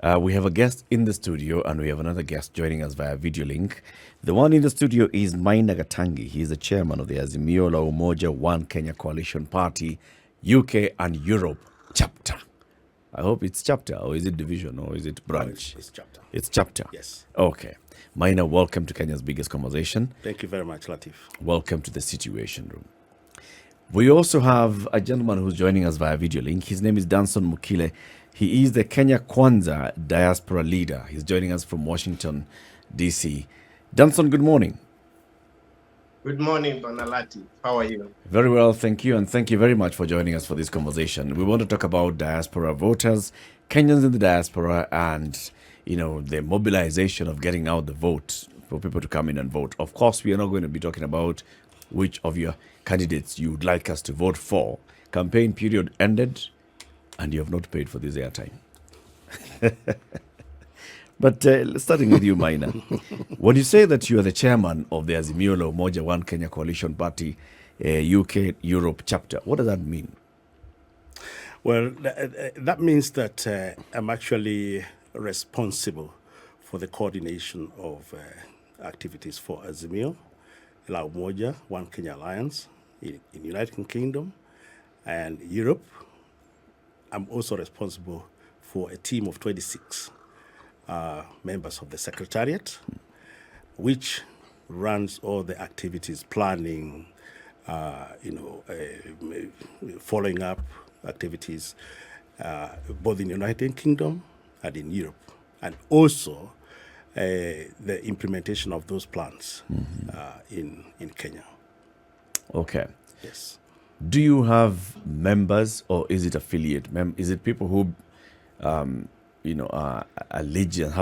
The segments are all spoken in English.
We have a guest in the studio and we have another guest joining us via video link. The one in the studio is Maina Gatangi. He is the chairman of the Azimio la Umoja One Kenya Coalition Party, UK and Europe chapter. I hope it's chapter, or is it division, or is it branch? No, it's chapter. It's chapter. Yes. Okay. Maina, welcome to Kenya's biggest conversation. Thank you very much, Latif. Welcome to the Situation Room. We also have a gentleman who's joining us via video link. His name is Danson Mukile. He is the Kenya Kwanza Diaspora leader. He's joining us from Washington, D.C. Danson, good morning. Good morning, Banalati. How are you? Very well, thank you. And thank you very much for joining us for this conversation. We want to talk about diaspora voters, Kenyans in the diaspora, and, the mobilization of getting out the vote for people to come in and vote. Of course, we are not going to be talking about which of your candidates you would like us to vote for. Campaign period ended, and you have not paid for this airtime. But starting with you, Maina, when you say that you are the chairman of the Azimio la Umoja One Kenya Coalition Party, UK Europe chapter, what does that mean? Well, that means that I'm actually responsible for the coordination of activities for Azimio la Umoja One Kenya Alliance in United Kingdom and Europe. I'm also responsible for a team of 26 members of the Secretariat, which runs all the activities, planning, following up activities, both in the United Kingdom and in Europe, and also the implementation of those plans in Kenya. Okay. Yes. Do you have members, or is it affiliate? Is it people who, have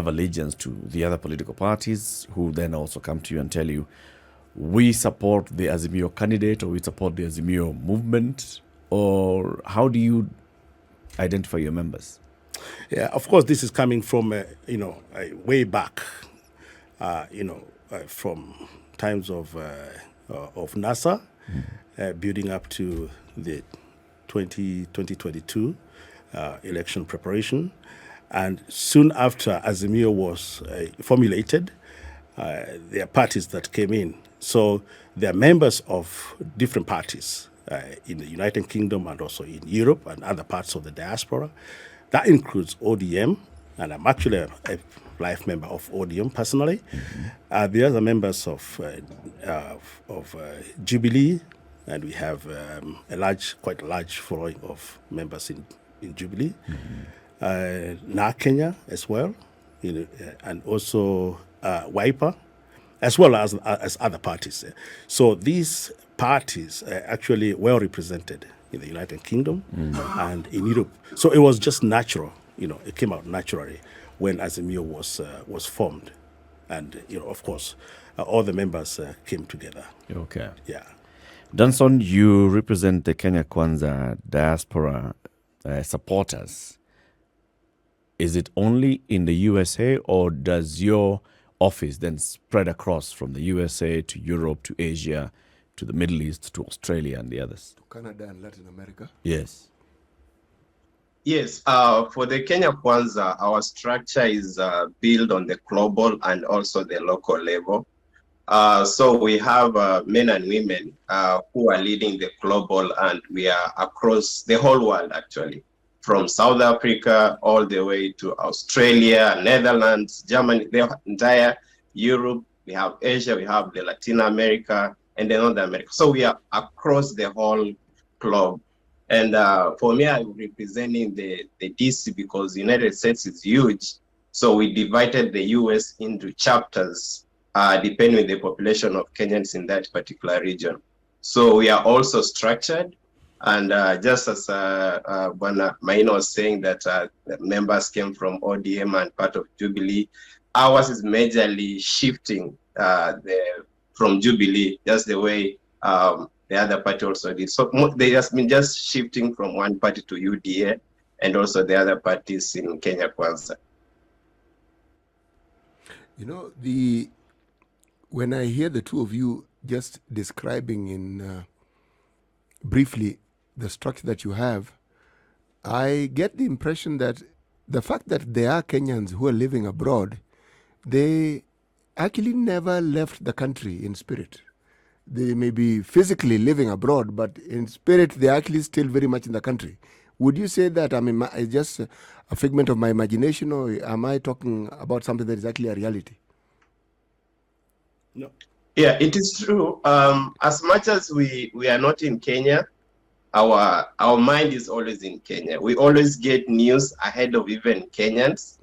allegiance to the other political parties, who then also come to you and tell you, we support the Azimio candidate, or we support the Azimio movement? Or how do you identify your members? Yeah, of course, this is coming from, way back, from times of NASA, building up to the 2022 election preparation. And soon after Azimio was formulated, there are parties that came in. So there are members of different parties in the United Kingdom and also in Europe and other parts of the diaspora. That includes ODM, and I'm actually a life member of ODM personally. The other members of Jubilee, and we have quite a large following of members in Jubilee. NA Kenya as well, and also Wiper, as well as other parties. So these parties are actually well represented in the United Kingdom and in Europe. So it was just natural, it came out naturally when Azimio was formed. And, of course, all the members came together. Okay. Yeah. Danson, you represent the Kenya Kwanza diaspora supporters. Is it only in the USA, or does your office then spread across from the USA to Europe to Asia to the Middle East to Australia and the others? Canada and Latin America? Yes. Yes, for the Kenya Kwanza, our structure is built on the global and also the local level. So we have men and women who are leading the global, and we are across the whole world, actually, from South Africa all the way to Australia, Netherlands, Germany, the entire Europe. We have Asia, we have the Latin America, and then North America. So we are across the whole globe. And for me, I'm representing the DC because the United States is huge. So we divided the US into chapters, depending on the population of Kenyans in that particular region. So we are also structured. And just as Maina was saying that the members came from ODM and part of Jubilee, ours is majorly shifting from Jubilee, just the way the other party also did. So they just been just shifting from one party to UDA and also the other parties in Kenya Kwanza. When I hear the two of you just describing in briefly the structure that you have, I get the impression that the fact that there are Kenyans who are living abroad, they actually never left the country in spirit. They may be physically living abroad, but in spirit, they're actually still very much in the country. Would you say that it's just a figment of my imagination, or am I talking about something that is actually a reality? No. Yeah, it is true. As much as we are not in Kenya, our mind is always in Kenya. We always get news ahead of even Kenyans.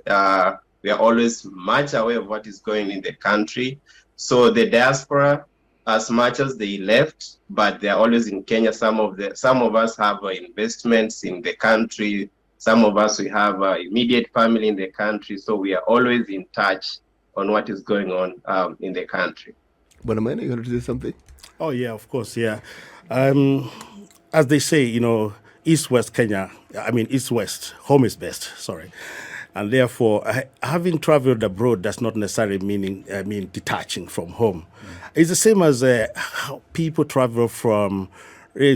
We are always much aware of what is going in the country. So the diaspora, as much as they left, but they are always in Kenya. Some of us have investments in the country. Some of us, we have immediate family in the country. So we are always in touch on what is going on in the country. But am I going to say something? Oh, yeah, of course, yeah. As they say, East-West Kenya, East-West, home is best, sorry. And therefore, having traveled abroad does not necessarily mean detaching from home. It's the same as how people travel from,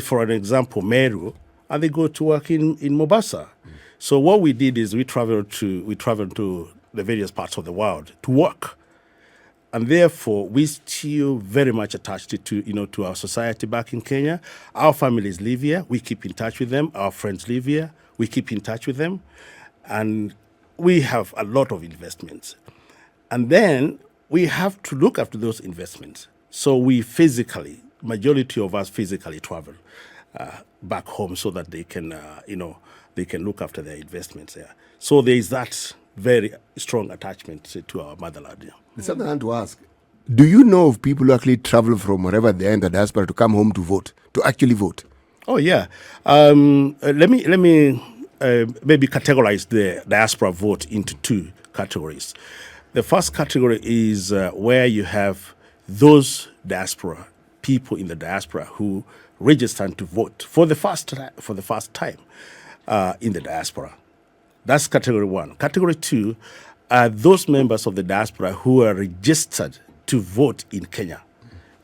for an example, Meru, and they go to work in Mombasa. So what we did is we traveled to the various parts of the world to work. And therefore, we still very much attached to our society back in Kenya. Our families live here. We keep in touch with them. Our friends live here. We keep in touch with them. And we have a lot of investments. And then we have to look after those investments. So we majority of us physically travel back home so that they can look after their investments there. So there is that very strong attachment to our motherland. Yeah. There's something I want to ask. Do you know of people who actually travel from wherever they are in the diaspora to come home to vote, to actually vote? Oh, yeah. Let me maybe categorize the diaspora vote into two categories. The first category is where you have those diaspora people in the diaspora who register to vote for the first time in the diaspora. That's category one. Category two are those members of the diaspora who are registered to vote in Kenya.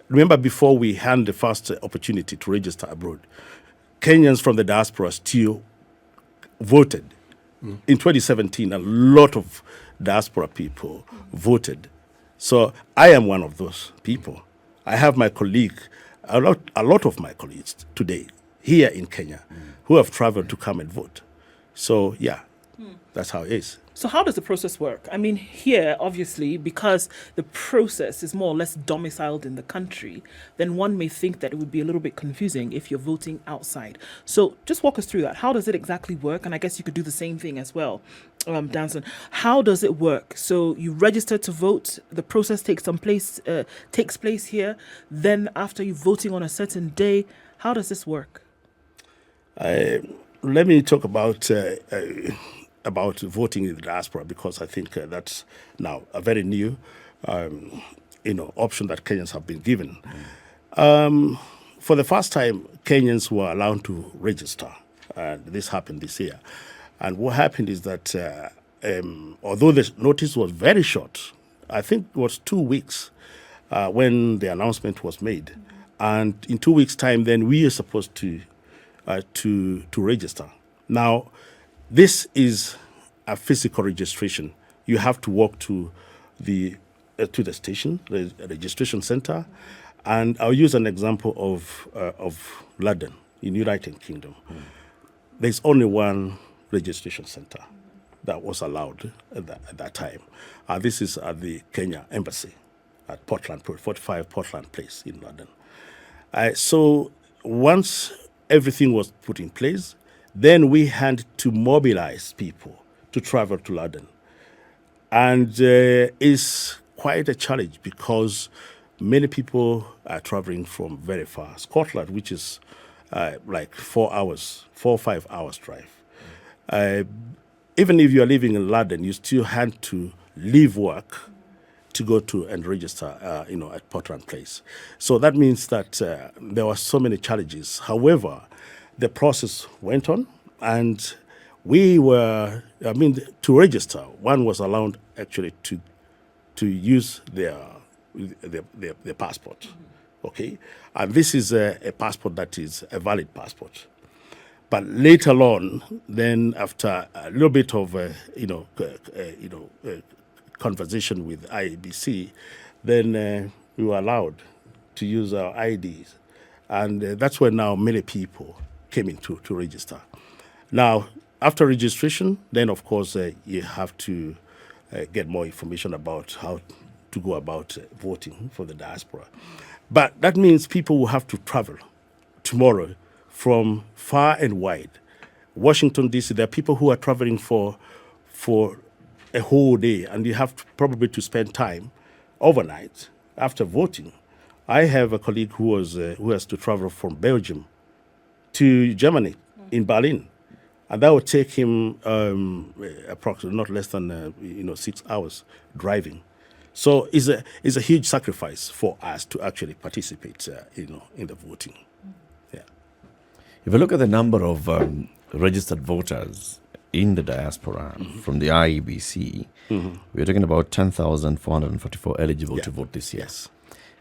Remember, before we had the first opportunity to register abroad, Kenyans from the diaspora still voted. In 2017, a lot of diaspora people voted. So I am one of those people. I have my colleague, a lot of my colleagues today here in Kenya who have traveled to come and vote. So, yeah, that's how it is. So how does the process work? I mean, here, obviously, because the process is more or less domiciled in the country, then one may think that it would be a little bit confusing if you're voting outside. So just walk us through that. How does it exactly work? And I guess you could do the same thing as well, Danson. How does it work? So you register to vote, the process takes place here. Then after you voting on a certain day, how does this work? Let me talk about voting in the diaspora, because I think that's now a very new, option that Kenyans have been given. For the first time, Kenyans were allowed to register. This happened this year. And what happened is that although the notice was very short, I think it was 2 weeks when the announcement was made. And in 2 weeks' time, then we are supposed to register. Now, this is a physical registration. You have to walk to the station, the registration center, and I'll use an example of London in United Kingdom. There's only one registration center that was allowed at that time. This is at the Kenya Embassy at 45 Portland Place in London. So once everything was put in place, then we had to mobilize people to travel to London. And it's quite a challenge because many people are traveling from very far. Scotland, which is like 4 or 5 hours drive. Even if you are living in London, you still had to leave work to go to and register, at Portland Place. So that means that there were so many challenges. However, the process went on, and we were, to register, one was allowed actually to use their passport, okay? And this is a passport that is a valid passport. But later on, then after a little bit of conversation with IEBC, then we were allowed to use our IDs, and that's when now many people came in to register. Now, after registration, then of course you have to get more information about how to go about voting for the diaspora. But that means people will have to travel tomorrow from far and wide. Washington, D.C., there are people who are traveling for a whole day, and you have probably to spend time overnight after voting. I have a colleague who has to travel from Belgium to Germany in Berlin, and that would take him approximately not less than 6 hours driving. So it's a huge sacrifice for us to actually participate in the voting. Yeah. If you look at the number of registered voters in the diaspora from the IEBC, we're talking about 10,444 eligible to vote this year. Yes.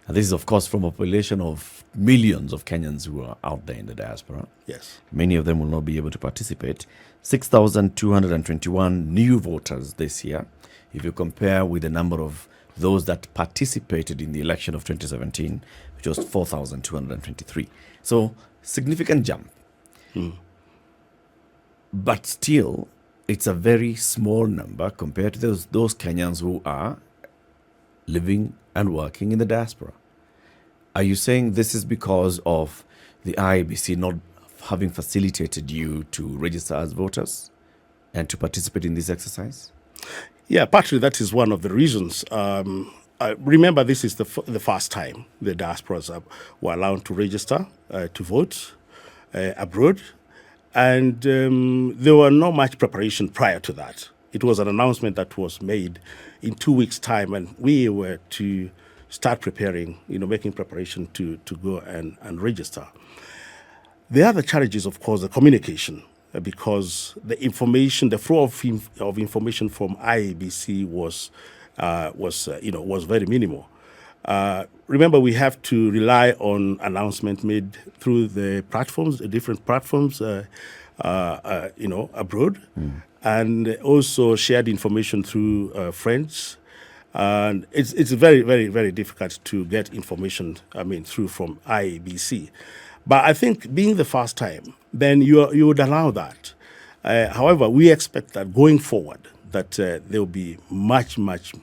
And this is, of course, from a population of millions of Kenyans who are out there in the diaspora. Yes. Many of them will not be able to participate. 6,221 new voters this year. If you compare with the number of those that participated in the election of 2017, which was 4,223. So, significant jump. But still, it's a very small number compared to those Kenyans who are living and working in the diaspora. Are you saying this is because of the IEBC not having facilitated you to register as voters and to participate in this exercise? Yeah, partly that is one of the reasons. Remember, this is the first time the diasporas were allowed to register to vote abroad, and there were not much preparation prior to that. It was an announcement that was made in 2 weeks' time, and we were to start preparing, making preparation to go and register. The other challenge is, of course, the communication, because the information, the flow of information from IEBC was very minimal. Remember, we have to rely on announcements made through the platforms, the different platforms, abroad, and also shared information through friends. And it's very, very, very difficult to get information, through from IEBC. But I think being the first time, then you would allow that. However, we expect that going forward, that there will be much, much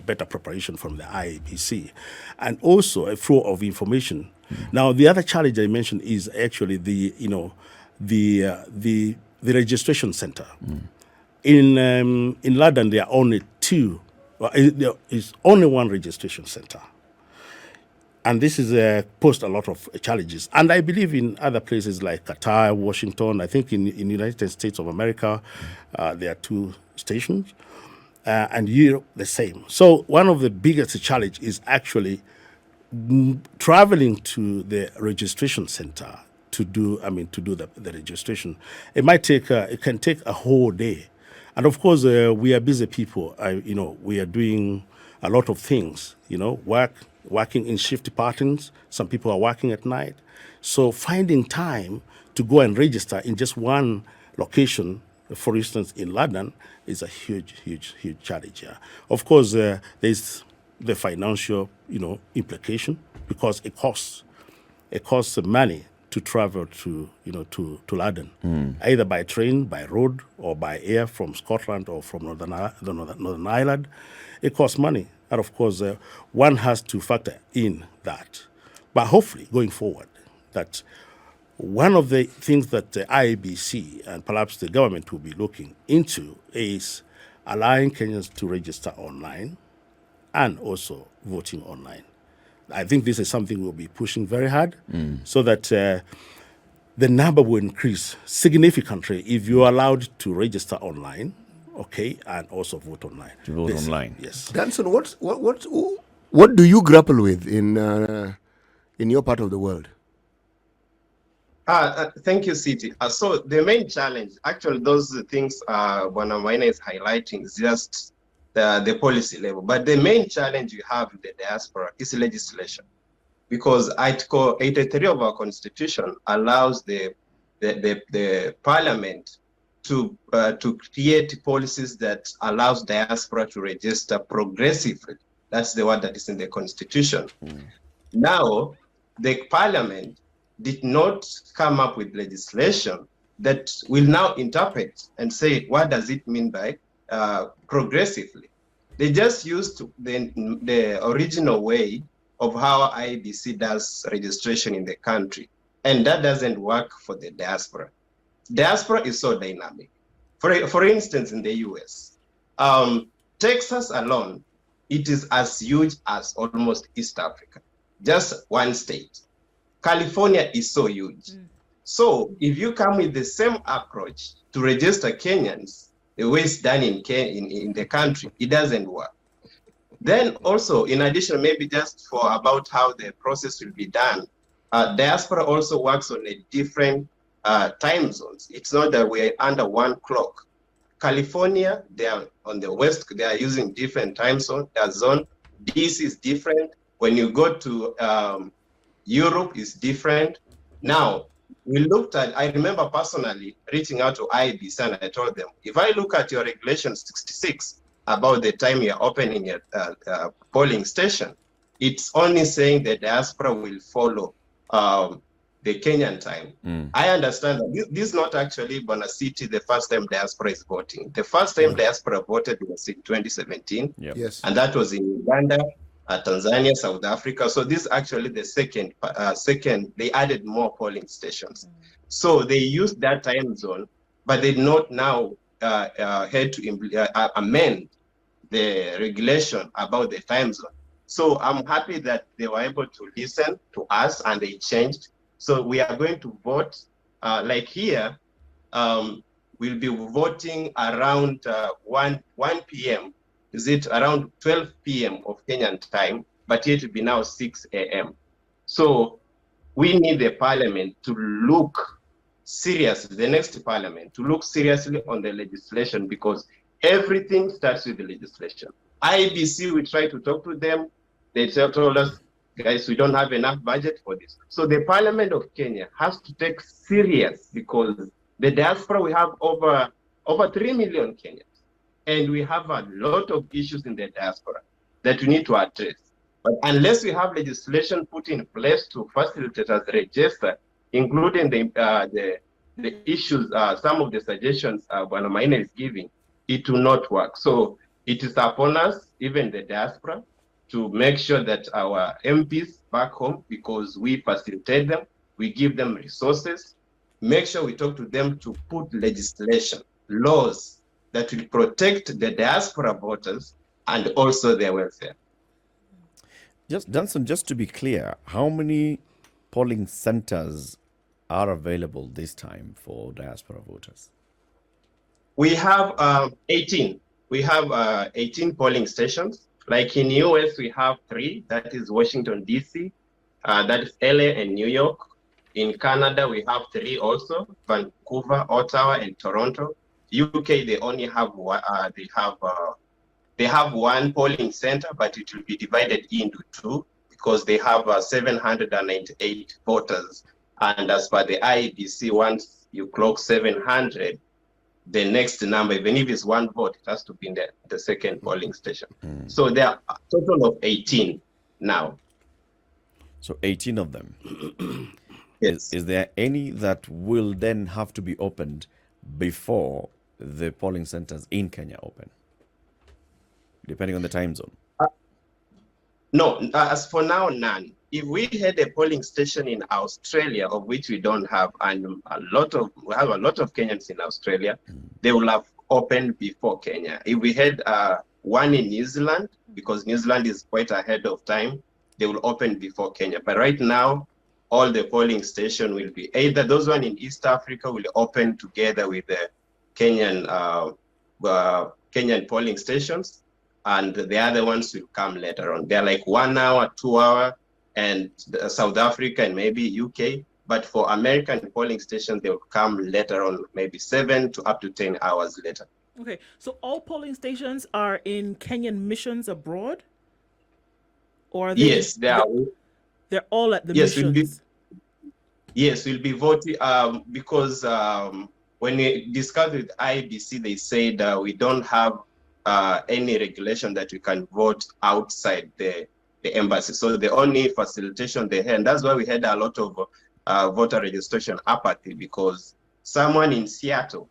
better preparation from the IEBC, and also a flow of information. Now, the other challenge I mentioned is actually the registration center. In London, there are only two. There is only one registration center, and this is posed a lot of challenges. And I believe in other places like Qatar, Washington. I think in the United States of America, there are 2 stations. And Europe the same. So one of the biggest challenge is actually traveling to the registration center to do the registration. It can take a whole day, and of course we are busy people. We are doing a lot of things. Working in shift patterns. Some people are working at night, so finding time to go and register in just one location, for instance, in London, is a huge, huge, huge challenge here. Of course, there's the financial, implication, because it costs money to travel to London, either by train, by road, or by air from Scotland or from Northern Ireland. It costs money, and of course, one has to factor in that. But hopefully, going forward, that one of the things that the IEBC and perhaps the government will be looking into is allowing Kenyans to register online and also voting online. I think this is something we'll be pushing very hard, so that the number will increase significantly if you're allowed to register online, and also vote online. To vote online. Yes. Danson, what do you grapple with in your part of the world? Thank you, Citi. So the main challenge, actually, those things Bwana Maina is highlighting is just the policy level. But the main challenge you have in the diaspora is legislation, because Article 83 of our Constitution allows the the parliament to create policies that allows diaspora to register progressively. That's the word that is in the constitution. Now, the parliament did not come up with legislation that will now interpret and say, what does it mean by progressively? They just used the original way of how IBC does registration in the country. And that doesn't work for the diaspora. Diaspora is so dynamic. For instance, in the US, Texas alone, it is as huge as almost East Africa, just one state. California is so huge. So if you come with the same approach to register Kenyans, the way it's done in the country, it doesn't work. Then also, in addition, maybe just for about how the process will be done, diaspora also works on a different time zones. It's not that we're under one clock. California, they are on the west, they are using different time zone. DC is different. When you go to Europe, it's different. Now, we looked at, I remember personally reaching out to IBC and I told them, if I look at your regulation 66 about the time you're opening a polling station, it's only saying the diaspora will follow the Kenyan time. I understand that this is not actually Bona City, the first time diaspora is voting. The first time diaspora voted was in 2017. Yes. And that was in Uganda, Tanzania, South Africa. So this is actually the second, they added more polling stations. So they used that time zone, but they not now had to amend the regulation about the time zone. So I'm happy that they were able to listen to us and they changed. So we are going to vote, like here, we'll be voting around 1 p.m. Is it around 12 p.m. of Kenyan time, but it will be now 6 a.m. So we need the parliament to look seriously, the next parliament, to look seriously on the legislation because everything starts with the legislation. IBC, we try to talk to them. They told us, guys, we don't have enough budget for this. So the Parliament of Kenya has to take serious because the diaspora, we have over 3 million Kenyans. And we have a lot of issues in the diaspora that we need to address. But unless we have legislation put in place to facilitate us register, including the issues, some of the suggestions Bwana Maina is giving, it will not work. So it is upon us, even the diaspora, to make sure that our MPs back home, because we facilitate them, we give them resources, make sure we talk to them to put legislation, laws that will protect the diaspora voters and also their welfare. Just Johnson, just to be clear, how many polling centers are available this time for diaspora voters? We have 18. We have 18 polling stations. Like in US, we have 3. That is Washington, D.C., that is LA and New York. In Canada, we have 3 also, Vancouver, Ottawa, and Toronto. UK, they only have one, they have one polling center, but it will be divided into 2 because they have 798 voters. And as per the IEBC, once you clock 700, the next number, even if it's 1 vote, it has to be in the second polling station. So there are a total of 18 now. So 18 of them. Yes. Is there any that will then have to be opened before the polling centers in Kenya open, depending on the time zone? No, as for now, none. If we had a polling station in Australia, of which we don't have, and we have a lot of Kenyans in Australia, they will have opened before Kenya. If we had one in New Zealand, because New Zealand is quite ahead of time, they will open before Kenya. But right now, all the polling station will be either those one in East Africa will open together with the Kenyan polling stations, and the other ones will come later on. They're like 1 hour, 2 hour, and South Africa and maybe UK. But for American polling stations, they will come later on, maybe 7 to up to 10 hours later. Okay, so all polling stations are in Kenyan missions abroad? Or are they, Yes, they are. They're all at the Yes, missions? Yes, we'll be voting because when we discussed with IBC, they said we don't have any regulation that we can vote outside the embassy. So the only facilitation they had, and that's why we had a lot of voter registration apathy, because someone in Seattle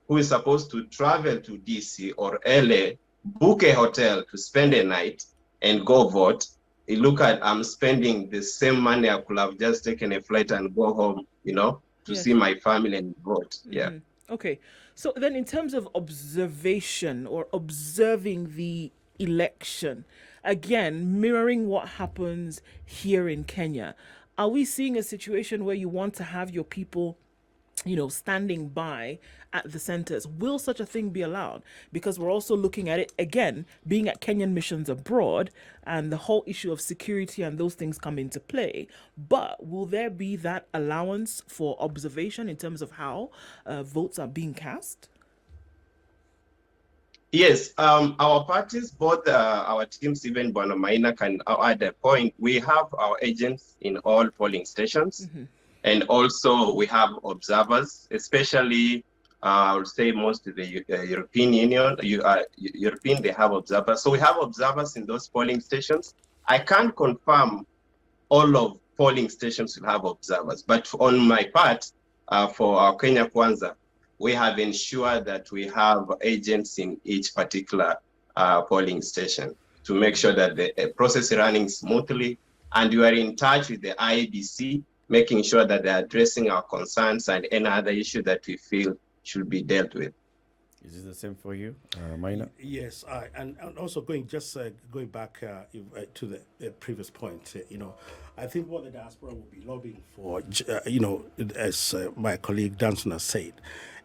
who is supposed to travel to DC or LA, book a hotel to spend a night and go vote. You look at, I'm spending the same money I could have just taken a flight and go home, to Yes. see my family and vote. Yeah. Okay. So then, in terms of observation or observing the election, again, mirroring what happens here in Kenya, are we seeing a situation where you want to have your people, standing by at the centers? Will such a thing be allowed? Because we're also looking at it again, being at Kenyan missions abroad, and the whole issue of security and those things come into play. But will there be that allowance for observation in terms of how votes are being cast? Yes, our parties, both our teams, even Bonamaina can add a point. We have our agents in all polling stations. And also we have observers, especially I would say most of the European Union, European, they have observers. So we have observers in those polling stations. I can't confirm all of polling stations will have observers, but on my part, for our Kenya Kwanza, we have ensured that we have agents in each particular polling station to make sure that the process is running smoothly, and we are in touch with the IBC, making sure that they're addressing our concerns and any other issue that we feel should be dealt with. Is it the same for you, Maina? Yes, and also going back to the previous point, I think what the diaspora will be lobbying for, as my colleague Danson has said,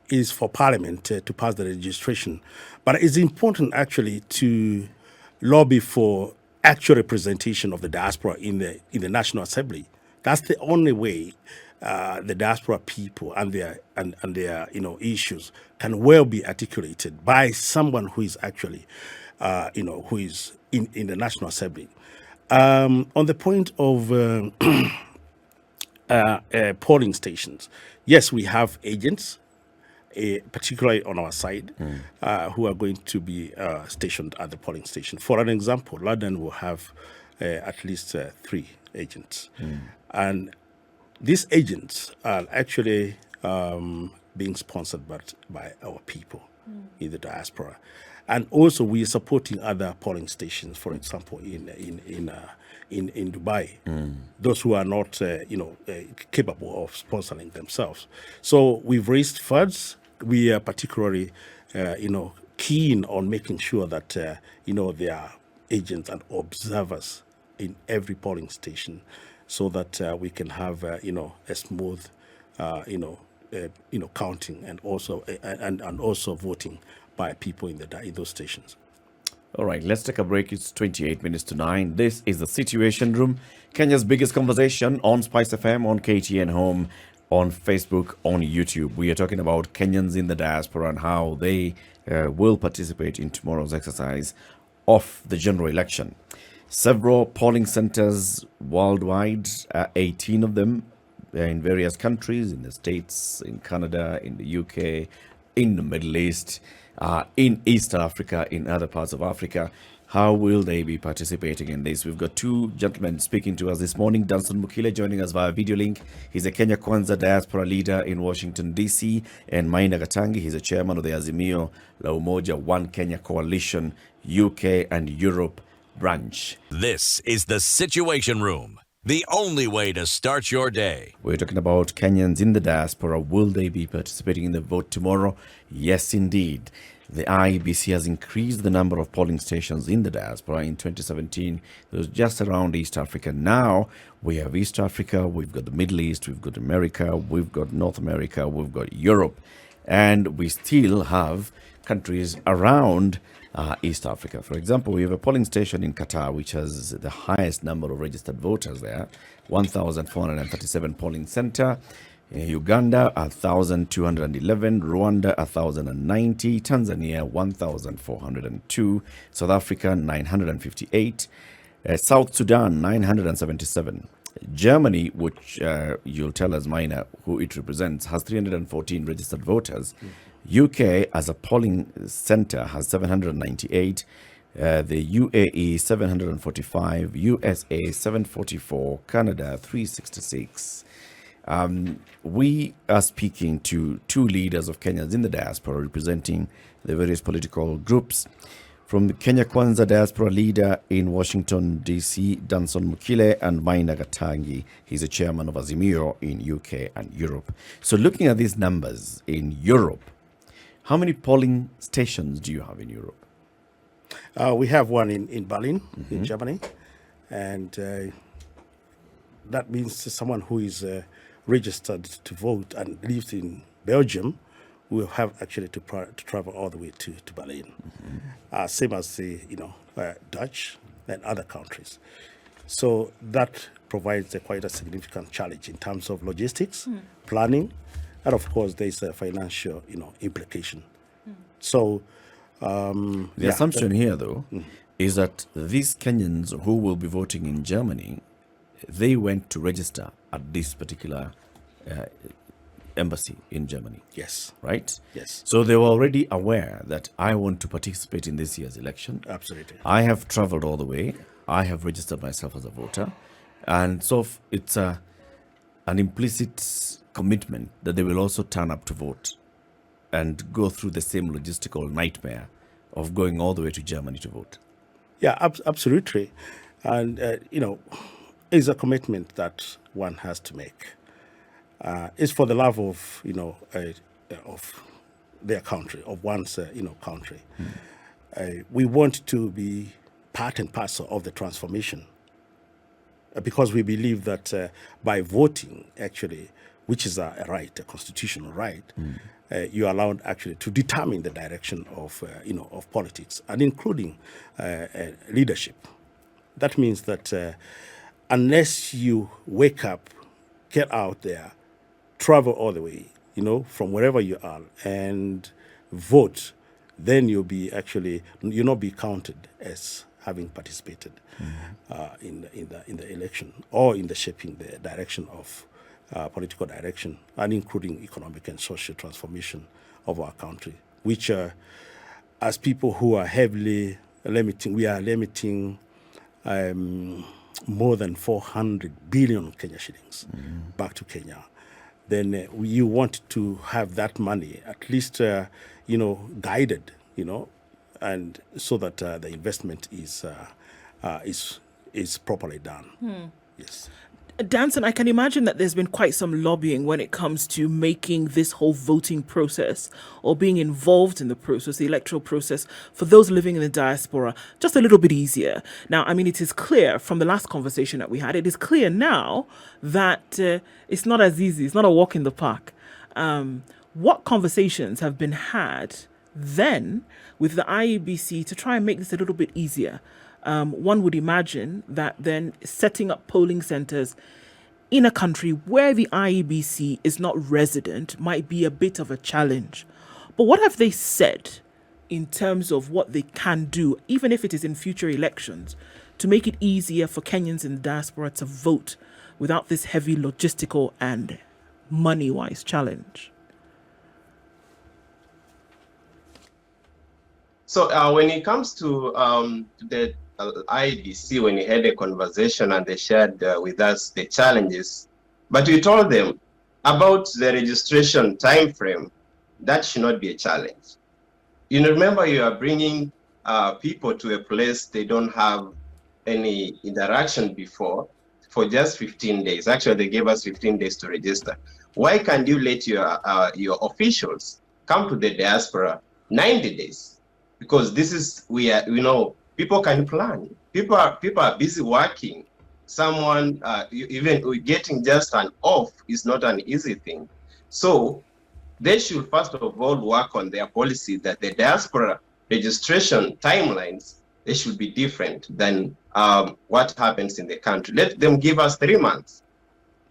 is for Parliament to pass the registration. But it's important actually to lobby for actual representation of the diaspora in the National Assembly. That's the only way the diaspora people and their issues can well be articulated by someone who is actually who is in the National Assembly. On the point of polling stations, yes, we have agents, particularly on our side, who are going to be stationed at the polling station. For an example, London will have at least 3 agents. And these agents are actually being sponsored by our people in the diaspora. And also we are supporting other polling stations, for example, in Dubai, those who are not capable of sponsoring themselves. So we've raised funds. We are particularly keen on making sure that there are agents and observers in every polling station, so that we can have a smooth counting and also voting by people in those stations. All right, let's take a break. It's 28 minutes to 9. This is the Situation Room, Kenya's biggest conversation on SpiceFM, on KTN Home, on Facebook, on YouTube. We are talking about Kenyans in the diaspora and how they will participate in tomorrow's exercise of the general election. Several polling centers worldwide, 18 of them in various countries, in the States, in Canada, in the UK, in the Middle East, in East Africa, in other parts of Africa. How will they be participating in this? We've got 2 gentlemen speaking to us this morning. Danson Mukile joining us via video link. He's a Kenya Kwanza diaspora leader in Washington, D.C. And Maina Gatangi, he's a chairman of the Azimio la Umoja One Kenya Coalition, UK and Europe branch. This is the Situation Room, the only way to start your day. We're talking about Kenyans in the diaspora. Will they be participating in the vote tomorrow? Yes, indeed. The IEBC has increased the number of polling stations in the diaspora. In 2017, there was just around East Africa. Now we have East Africa, we've got the Middle East, we've got America, we've got North America, we've got Europe, and we still have countries around East Africa. For example, we have a polling station in Qatar, which has the highest number of registered voters there, 1,437 polling center. In Uganda, 1,211, Rwanda, 1,090, Tanzania, 1,402, South Africa, 958, South Sudan, 977, Germany, which you'll tell us, Mina, who it represents, has 314 registered voters. UK, as a polling center, has 798. The UAE, 745. USA, 744. Canada, 366. We are speaking to two leaders of Kenyans in the diaspora representing the various political groups. From the Kenya Kwanza diaspora leader in Washington, D.C., Danson Mukile, and Maina Gatangi. He's a chairman of Azimio in UK and Europe. So looking at these numbers in Europe, how many polling stations do you have in Europe? We have one in Berlin, in Germany. And that means someone who is registered to vote and lives in Belgium will have actually to travel all the way to Berlin. Same as the Dutch and other countries. So that provides quite a significant challenge in terms of logistics, planning, and of course there's a financial implication. So the assumption here, though, is that these Kenyans who will be voting in Germany, they went to register at this particular embassy in Germany. Yes. Right? Yes. So they were already aware that I want to participate in this year's election. Absolutely. I have traveled all the way. I have registered myself as a voter. And so it's an implicit commitment that they will also turn up to vote and go through the same logistical nightmare of going all the way to Germany to vote. Yeah, absolutely. And, it's a commitment that one has to make. It's for the love of, of their country, of one's, country. We want to be part and parcel of the transformation because we believe that by voting, actually, which is a right, a constitutional right, you're allowed actually to determine the direction of, of politics and including leadership. That means that unless you wake up, get out there, travel all the way, from wherever you are and vote, then you'll not be counted as having participated in the election or in the shaping the direction of political direction and including economic and social transformation of our country, which as people who are heavily limiting, we are limiting more than 400 billion Kenya shillings back to Kenya. Then you want to have that money at least, guided, and so that the investment is properly done. Yes. Danson, I can imagine that there's been quite some lobbying when it comes to making this whole voting process or being involved in the process, the electoral process, for those living in the diaspora, just a little bit easier. Now, I mean, it is clear from the last conversation that we had, it is clear now that it's not as easy. It's not a walk in the park. What conversations have been had then with the IEBC to try and make this a little bit easier? One would imagine that then setting up polling centers in a country where the IEBC is not resident might be a bit of a challenge. But what have they said in terms of what they can do, even if it is in future elections, to make it easier for Kenyans in the diaspora to vote without this heavy logistical and money-wise challenge? So when it comes to the IEBC, when we had a conversation and they shared with us the challenges, but we told them about the registration time frame, that should not be a challenge. Remember, you are bringing people to a place they don't have any interaction before for just 15 days. Actually, they gave us 15 days to register. Why can't you let your officials come to the diaspora 90 days? Because this is, people can plan. People are busy working. Someone, even getting just an off is not an easy thing. So they should first of all work on their policy that the diaspora registration timelines, they should be different than what happens in the country. Let them give us 3 months.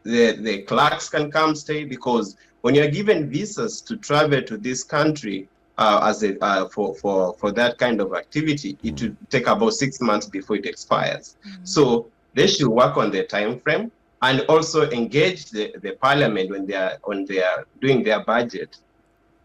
The clerks can come stay, because when you're given visas to travel to this country, for that kind of activity, it will take about 6 months before it expires. So they should work on the time frame. and also engage the parliament when they are doing their budget.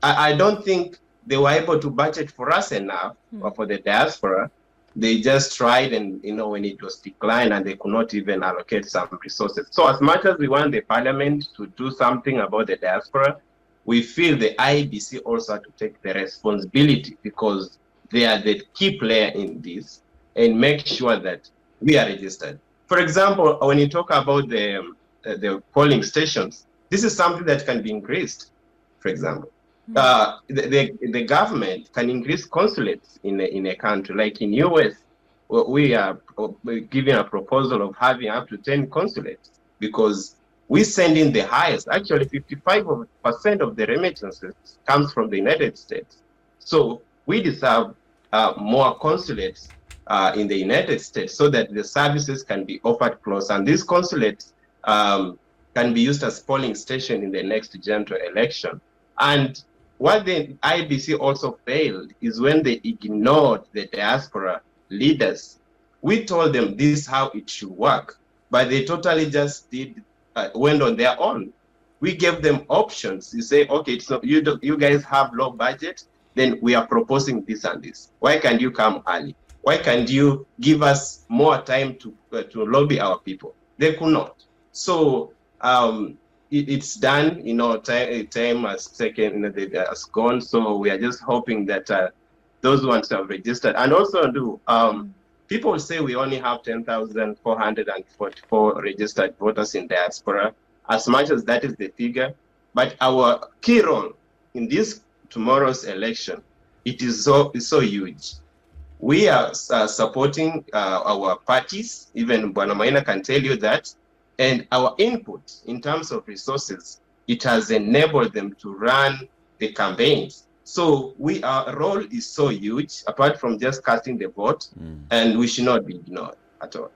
I don't think they were able to budget for us enough, or for the diaspora. They just tried, and when it was declined, and they could not even allocate some resources. So as much as we want the parliament to do something about the diaspora, we feel the IEBC also had to take the responsibility, because they are the key player in this, and make sure that we are registered. For example, when you talk about the polling stations, this is something that can be increased. For example, the government can increase consulates in a country. Like in US, we're giving a proposal of having up to 10 consulates, because we send in the highest. Actually, 55% of the remittances comes from the United States. So we deserve more consulates in the United States, so that the services can be offered close. And these consulates can be used as polling station in the next general election. And what the IBC also failed is when they ignored the diaspora leaders. We told them this is how it should work, but they totally just went on their own. We gave them options. You say, okay, so you guys have low budget, then we are proposing this and this. Why can't you come early? Why can't you give us more time to lobby our people? They could not. So it's done. Time has taken, has gone. So we are just hoping that those ones have registered. And also, people say we only have 10,444 registered voters in diaspora. As much as that is the figure, but our key role in this tomorrow's election, it is so huge. We are supporting our parties. Even Bwana Maina can tell you that. And our input in terms of resources, it has enabled them to run the campaigns. So our role is so huge, apart from just casting the vote, and we should not be ignored at all.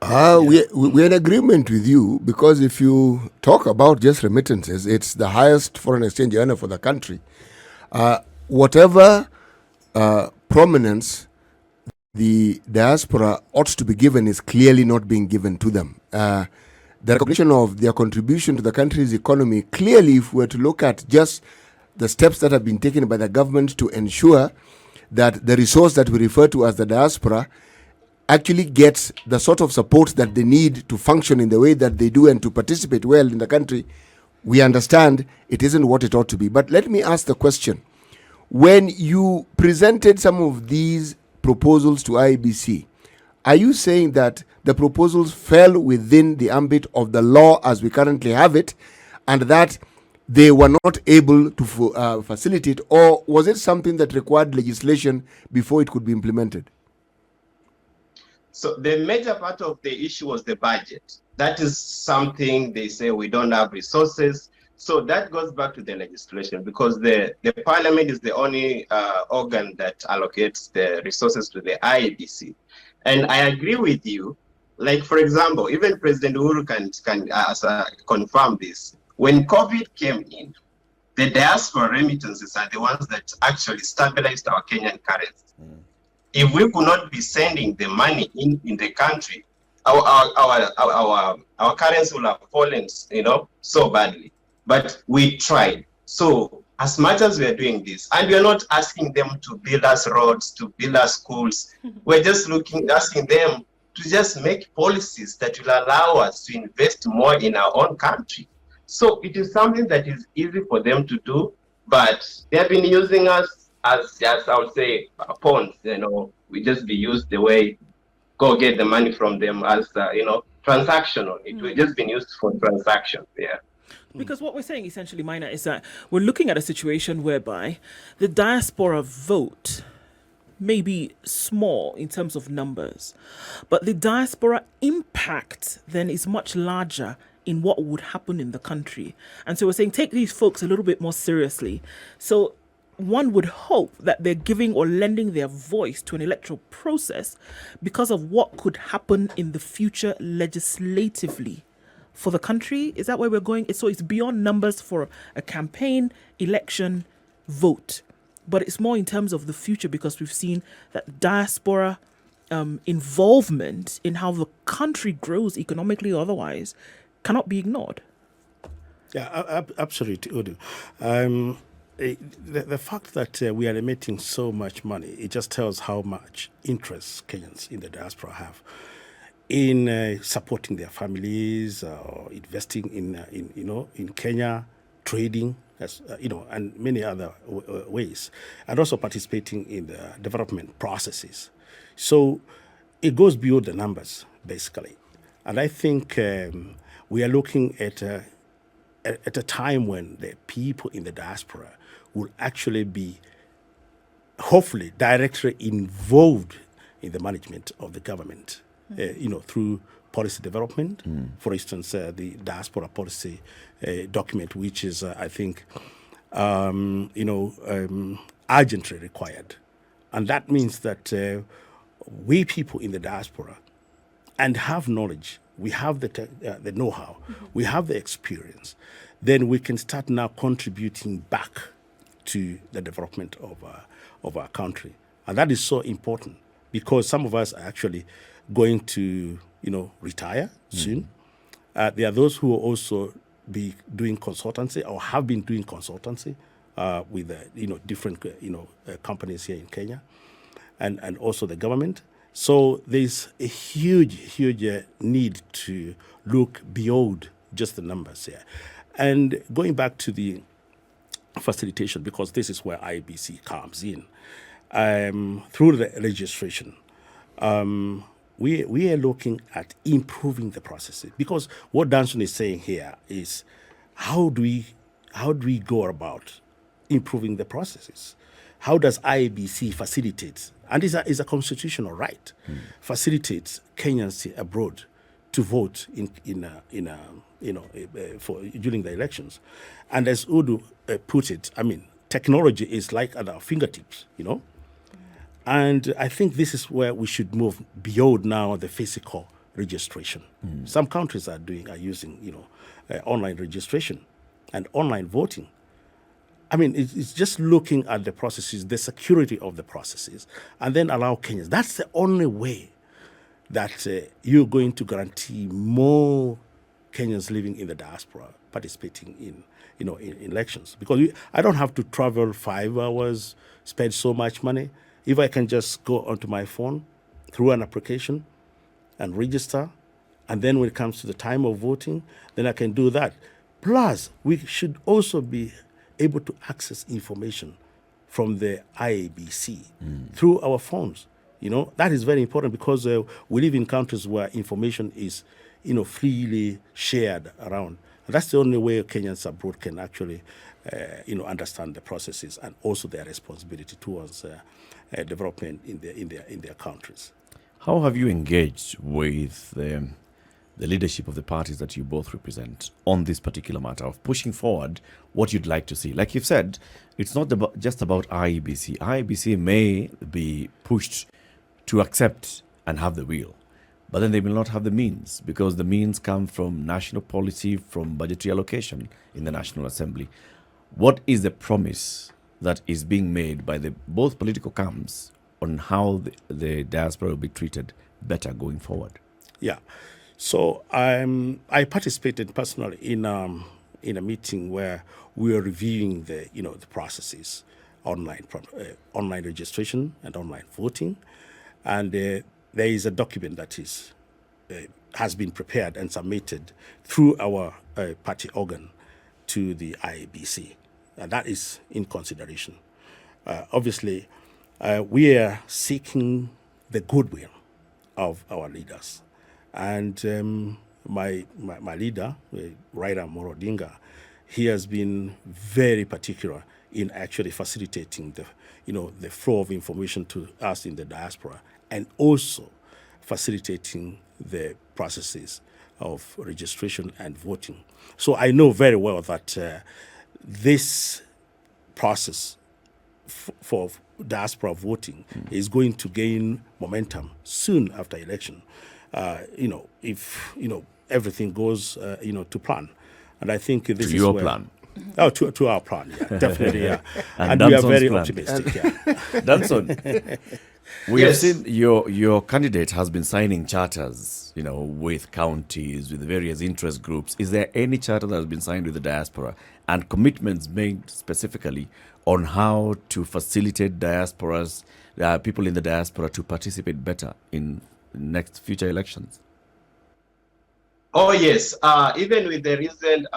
We're in agreement with you, because if you talk about just remittances, it's the highest foreign exchange earner for the country. Whatever prominence the diaspora ought to be given is clearly not being given to them. The recognition of their contribution to the country's economy, clearly, if we were to look at just the steps that have been taken by the government to ensure that the resource that we refer to as the diaspora actually gets the sort of support that they need to function in the way that they do and to participate well in the country, we understand it isn't what it ought to be. But let me ask the question. When you presented some of these proposals to IEBC, are you saying that the proposals fell within the ambit of the law as we currently have it, and that they were not able to facilitate, or was it something that required legislation before it could be implemented? So the major part of the issue was the budget. That is something they say we don't have resources. So that goes back to the legislation, because the parliament is the only organ that allocates the resources to the IEBC. And I agree with you. Like, for example, even President Uhuru can confirm this. When COVID came in, the diaspora remittances are the ones that actually stabilized our Kenyan currency. If we could not be sending the money in the country, our currency will have fallen, so badly. But we tried. So as much as we are doing this, and we are not asking them to build us roads, to build us schools, we're just asking them to just make policies that will allow us to invest more in our own country. So it is something that is easy for them to do, but they have been using us as just, I would say, pawns. We just be used the way, go get the money from them as, transactional. It will just been used for transactions, yeah. Because what we're saying essentially, Maina, is that we're looking at a situation whereby the diaspora vote may be small in terms of numbers, but the diaspora impact then is much larger in what would happen in the country. And so we're saying take these folks a little bit more seriously. So one would hope that they're giving or lending their voice to an electoral process because of what could happen in the future legislatively for the country. Is that where we're going? So it's beyond numbers for a campaign, election, vote. But it's more in terms of the future, because we've seen that diaspora involvement in how the country grows economically or otherwise cannot be ignored. Yeah, absolutely, Udu. The fact that we are emitting so much money, it just tells how much interest Kenyans in the diaspora have in supporting their families, or investing in Kenya, trading, and many other ways, and also participating in the development processes. So it goes beyond the numbers, basically. And I think we are looking at a time when the people in the diaspora will actually be, hopefully, directly involved in the management of the government, through policy development. For instance, the diaspora policy document, which is, I think, urgently required. And that means that we people in the diaspora and have knowledge, we have the know-how, we have the experience, then we can start now contributing back to the development of our country. And that is so important because some of us are actually going to, retire soon. There are those who will also be doing consultancy or have been doing consultancy with, different, companies here in Kenya and also the government. So there's a huge need to look beyond just the numbers here. And going back to the facilitation, because this is where IBC comes in, through the registration, we are looking at improving the processes. Because what Danson is saying here is how do we go about improving the processes? How does IBC facilitate, and it's a constitutional right, facilitates Kenyans abroad to vote during the elections? And as Udu put it, I mean, technology is like at our fingertips, And I think this is where we should move beyond now the physical registration. Some countries are using, online registration and online voting. I mean, it's just looking at the processes, the security of the processes, and then allow Kenyans. That's the only way that you're going to guarantee more Kenyans living in the diaspora participating in elections. Because I don't have to travel 5 hours, spend so much money. If I can just go onto my phone through an application and register, and then when it comes to the time of voting, then I can do that. Plus, we should also be able to access information from the IABC through our phones. That is very important because we live in countries where information is, freely shared around. And that's the only way Kenyans abroad can actually, understand the processes and also their responsibility towards development in their countries. How have you engaged with the leadership of the parties that you both represent on this particular matter of pushing forward what you'd like to see? Like you've said, it's not just about IEBC. IEBC may be pushed to accept and have the will, but then they will not have the means because the means come from national policy, from budgetary allocation in the National Assembly. What is the promise that is being made by both political camps on how the diaspora will be treated better going forward? Yeah. So I participated personally in a meeting where we were reviewing the processes, online registration and online voting, and there is a document that has been prepared and submitted through our party organ to the IABC, and that is in consideration. Obviously, we are seeking the goodwill of our leaders. And my leader, Raila Amolo Odinga, he has been very particular in actually facilitating the flow of information to us in the diaspora, and also facilitating the processes of registration and voting. So I know very well that this process for diaspora voting is going to gain momentum soon after election. If everything goes to plan, and I think this to is your where, plan. Oh, to our plan, yeah, definitely, yeah, And we are Danson's very plan. optimistic. Yeah. Danson, We have Yes. seen your candidate has been signing charters, with counties, with various interest groups. Is there any charter that has been signed with the diaspora and commitments made specifically on how to facilitate diasporas, people in the diaspora to participate better in next future elections? Oh, yes. Even with the recent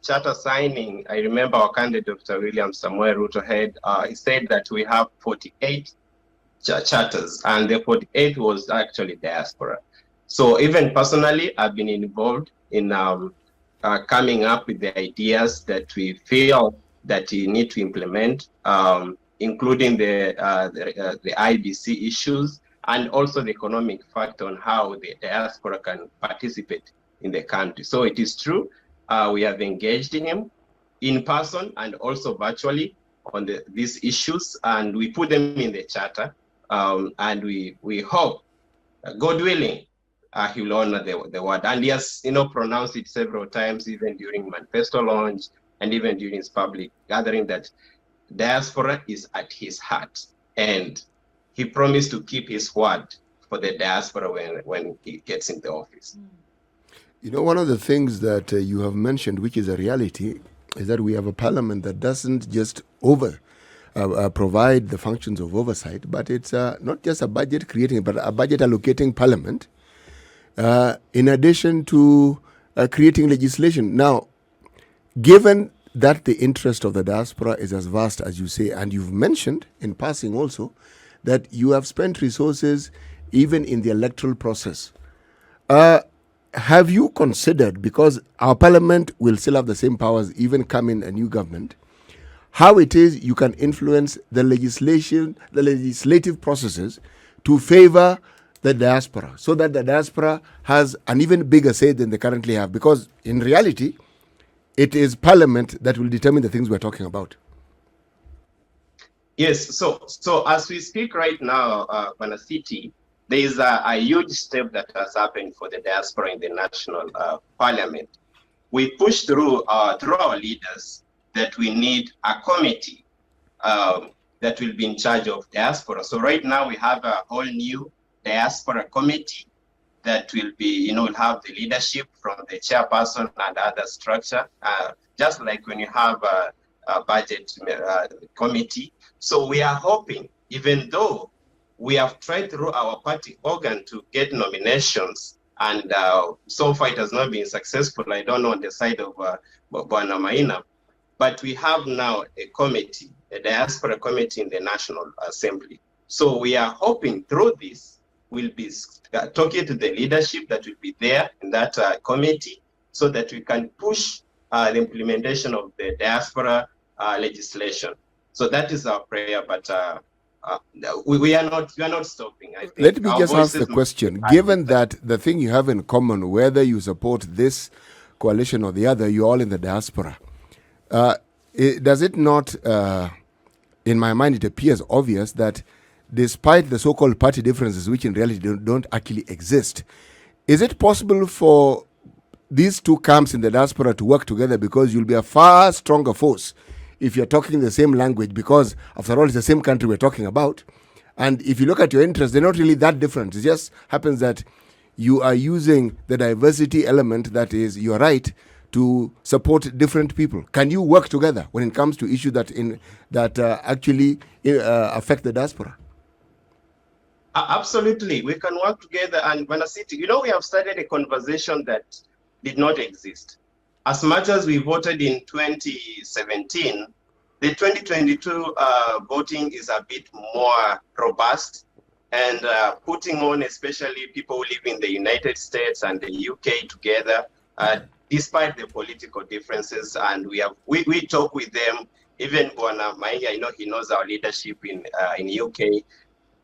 charter signing, I remember our candidate, Dr. William Samuel Ruto, he said that we have 48 charters, and the 48th was actually diaspora. So even personally, I've been involved in coming up with the ideas that we feel that we need to implement, including the IBC issues, and also the economic factor on how the diaspora can participate in the country. So it is true, we have engaged in him in person and also virtually on these issues, and we put them in the charter, and we hope, God willing, he will honor the word. And he has, pronounced it several times, even during manifesto launch and even during his public gathering, that diaspora is at his heart, and he promised to keep his word for the diaspora when he gets into office. One of the things that you have mentioned, which is a reality, is that we have a parliament that doesn't just provide the functions of oversight, but it's not just a budget creating, but a budget allocating parliament, in addition to creating legislation. Now, given that the interest of the diaspora is as vast as you say, and you've mentioned in passing also that you have spent resources even in the electoral process, have you considered, because our parliament will still have the same powers even coming a new government, how it is you can influence the legislative processes to favor the diaspora, so that the diaspora has an even bigger say than they currently have? Because in reality, it is parliament that will determine the things we're talking about. Yes, so as we speak right now, City, there is a huge step that has happened for the diaspora in the national parliament. We pushed through our leaders that we need a committee that will be in charge of diaspora. So right now we have a whole new diaspora committee that will be, will have the leadership from the chairperson and other structure, just like when you have a budget committee. So we are hoping, even though we have tried through our party organ to get nominations, and so far it has not been successful. I don't know on the side of Bwana Maina, but we have now a committee, a diaspora committee in the National Assembly. So we are hoping through this, we'll be talking to the leadership that will be there in that committee, so that we can push the implementation of the diaspora legislation. So that is our prayer, but we are not stopping. I think. Let me just ask the question. Given that the thing you have in common, whether you support this coalition or the other, you're all in the diaspora. Does it not, in my mind, it appears obvious that despite the so-called party differences, which in reality don't actually exist, is it possible for these two camps in the diaspora to work together, because you'll be a far stronger force if you're talking the same language, because after all, it's the same country we're talking about. And if you look at your interests, they're not really that different. It just happens that you are using the diversity element, that is, you're right, to support different people. Can you work together when it comes to issues that actually affect the diaspora? Absolutely, we can work together. And City, we have started a conversation that did not exist. As much as we voted in 2017, the 2022 voting is a bit more robust, and putting on especially people who live in the United States and the UK together, despite the political differences. And we talk with them. Even Bwana Maia, I know he knows our leadership in UK.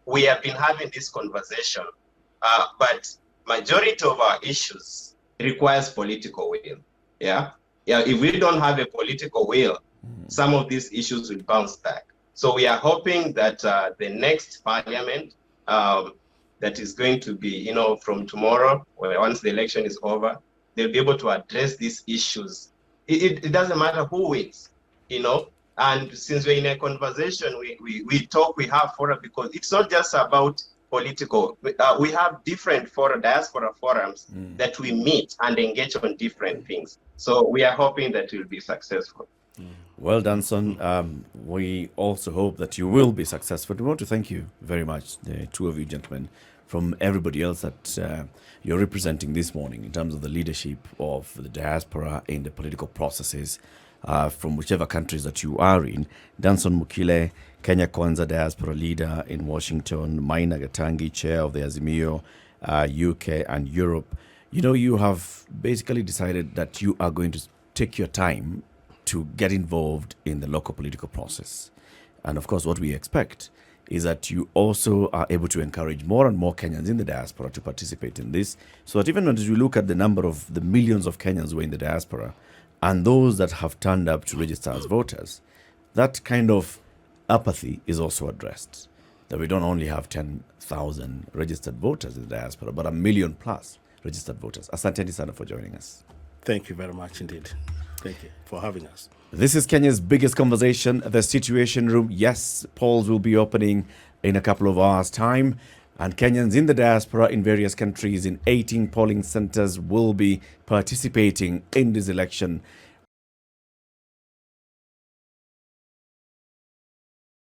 We have been having this conversation, but majority of our issues requires political will. Yeah. If we don't have a political will, some of these issues will bounce back. So we are hoping that the next parliament that is going to be, from tomorrow, once the election is over, they'll be able to address these issues. It doesn't matter who wins, And since we're in a conversation, we talk, we have fora, because it's not just about political. We have different fora, diaspora forums that we meet and engage on different things. So we are hoping that we'll be successful. Well done, son. We also hope that you will be successful. We want to thank you very much, the two of you gentlemen, from everybody else that you're representing this morning in terms of the leadership of the diaspora in the political processes from whichever countries that you are in. Danson Mukile, Kenya Kwanza diaspora leader in Washington, Maina Gatangi, chair of the Azimio, UK and Europe. You know, you have basically decided that you are going to take your time to get involved in the local political process. And of course, what we expect is that you also are able to encourage more and more Kenyans in the diaspora to participate in this, so that even as we look at the number of the millions of Kenyans who are in the diaspora and those that have turned up to register as voters, that kind of apathy is also addressed. That we don't only have 10,000 registered voters in the diaspora, but 1 million plus registered voters. Asante sana for joining us. Thank you very much indeed. Thank you for having us. This is Kenya's biggest conversation, the Situation Room. Yes, polls will be opening in a couple of hours' time, and Kenyans in the diaspora in various countries in 18 polling centers will be participating in this election.